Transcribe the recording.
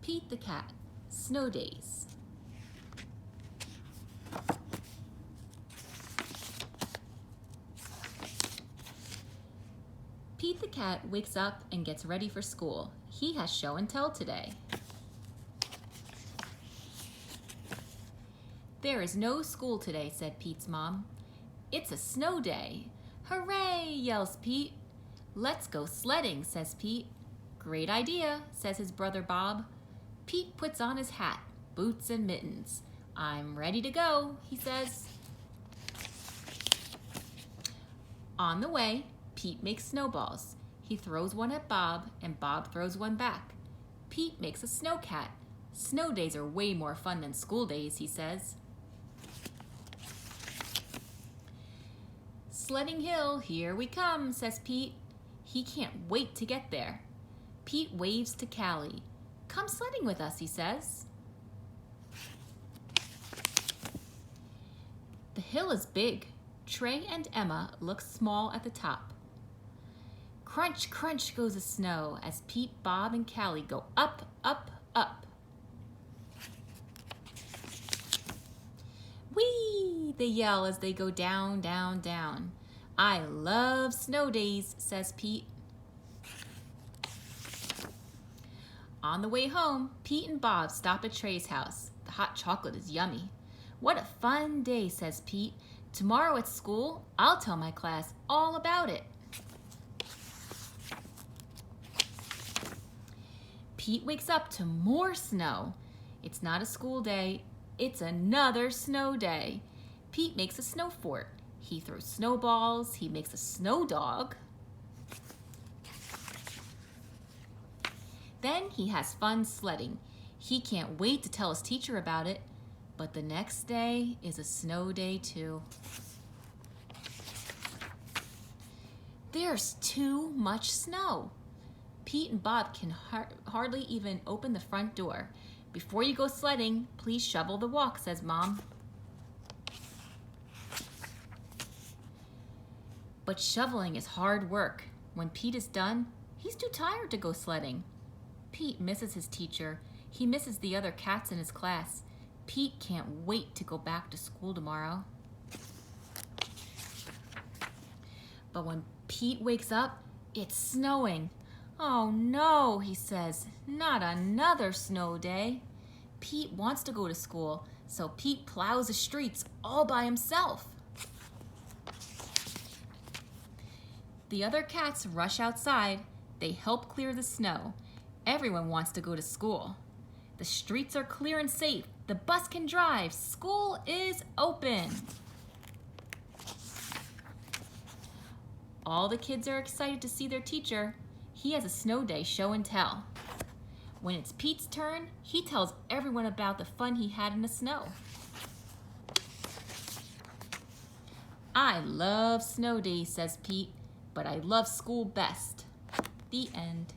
Pete the cat, SnowDaze. Pete the cat wakes up and gets ready for school. He has show and tell today. There is no school today, said Pete's mom. It's a snow day. Hooray, yells Pete. Let's go sledding, says Pete. Great idea, says his brother Bob. Pete puts on his hat, boots and mittens. I'm ready to go, he says. On the way, Pete makes snowballs. He throws one at Bob, and Bob throws one back. Pete makes a snow cat. Snow days are way more fun than school days, he says. Sledding Hill, here we come, says Pete. He can't wait to get there. Pete waves to Callie. Come sledding with us, he says. The hill is big. Trey and Emma look small at the top. Crunch, crunch goes the snow as Pete, Bob, and Callie go up, up, up. Whee! They yell as they go down, down, down. I love snow days, says Pete. On the way home, Pete and Bob stop at Trey's house. The hot chocolate is yummy. What a fun day, says Pete. Tomorrow at school, I'll tell my class all about it. Pete wakes up to more snow. It's not a school day, it's another snow day. Pete makes a snow fort. He throws snowballs, he makes a snow dog. Then he has fun sledding. He can't wait to tell his teacher about it, but the next day is a snow day too. There's too much snow. Pete and Bob can hardly even open the front door. Before you go sledding, please shovel the walk, says Mom. But shoveling is hard work. When Pete is done, he's too tired to go sledding. Pete misses his teacher. He misses the other cats in his class. Pete can't wait to go back to school tomorrow. But when Pete wakes up, it's snowing. Oh no, he says, not another snow day. Pete wants to go to school, so Pete plows the streets all by himself. The other cats rush outside. They help clear the snow. Everyone wants to go to school. The streets are clear and safe. The bus can drive. School is open. All the kids are excited to see their teacher. He has a snow day show and tell. When it's Pete's turn, he tells everyone about the fun he had in the snow. I love snow days, says Pete, but I love school best. The end.